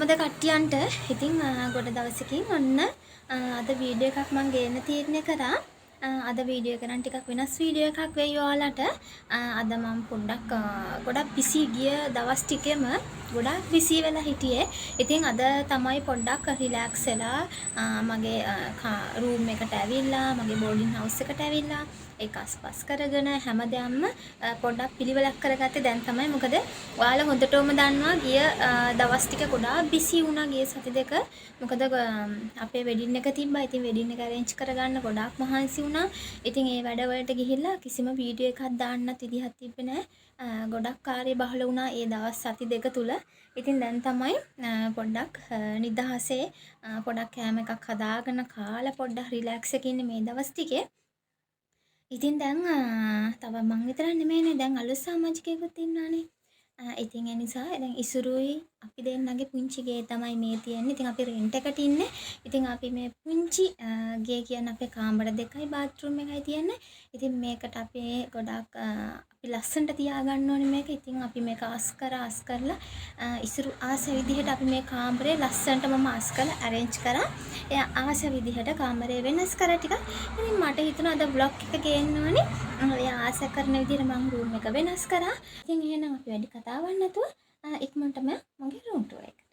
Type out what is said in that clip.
කොහොමද කට්ටියන්ට ඉතින් ගොඩ දවසකින් ඔන්න අද වීඩියෝ එකක් මම ගේන්න තීරණය කරා. අද වීඩියෝ එක නම් ටිකක් වෙනස් වීඩියෝ එකක් වෙයි ඔයාලට. අද මම පොඩ්ඩක් ගොඩක් බිසි ගිය දවස් ටිකෙම ගොඩක් බිසි වෙලා හිටියේ. ඉතින් අද තමයි පොඩ්ඩක් රිලැක්ස් වෙලා මගේ රූම් එකට ඇවිල්ලා මගේ බෝඩින් හවුස් එකට ඇවිල්ලා ඒක අස්පස් කරගෙන හැමදේම පොඩ්ඩක් පිළිවෙලක් කරගත්තේ දැන් තමයි. මොකද ඔයාලා හොඳටම දන්නවා ගිය දවස් ටික ගොඩාක් බිසි වුණා ගිය සති දෙක. මොකද අපේ වෙඩින් එක තිබ්බා. ඉතින් වෙඩින් එක arrange කරගන්න ගොඩාක් මහන්සි වුණා. ඉතින් ඒ වැඩවලට ගිහිල්ලා කිසිම වීඩියෝ එකක් දාන්නත් විදිහක් තිබ්බේ නැහැ. ගොඩක් කාර්යබහුල වුණා ඒ දවස් සති දෙක තුල. ඉතින් දැන් තමයි පොඩ්ඩක් නිදහසේ පොඩ්ඩක් කෑම එකක් හදාගෙන කාලා පොඩ්ඩක් රිලැක්ස් එකකින් ඉන්නේ මේ දවස් ටිකේ. ඉතින් දැන් තව මං විතරක් නෙමෙයිනේ දැන් අලුත් සමාජිකයෙකුත් ඉන්නවානේ. ඉතින් ඒ නිසා දැන් ඉසුරුයි අපි දෙන්නගේ පුංචි ගේ තමයි මේ තියෙන්නේ. ඉතින් අපි රෙන්ට් එකට ඉන්නේ. ඉතින් අපි මේ පුංචි ගේ කියන්නේ අපේ කාමර දෙකයි බාත්රූම් එකයි තියෙන්නේ. ඉතින් මේකට අපි ගොඩක් අපි ලස්සනට තියාගන්න ඕනේ මේක. ඉතින් අපි මේක අස් කරලා ඉසුරු ආස විදිහට අපි මේ කාමරේ ලස්සනට මම අස් කරලා arrange කරා. එයා ආස විදිහට කාමරේ වෙනස් කරා ටිකක්. ඉතින් මට හිතුණා අද vlog එක ගේන්න ඕනේ. එයා ආස කරන විදිහට මම රූම් එක වෙනස් කරා. ඉතින් එහෙනම් අපි වැඩි කතාවක් නැතුව ඉක්මනටම මගේ රූම් ටුවර් එකට.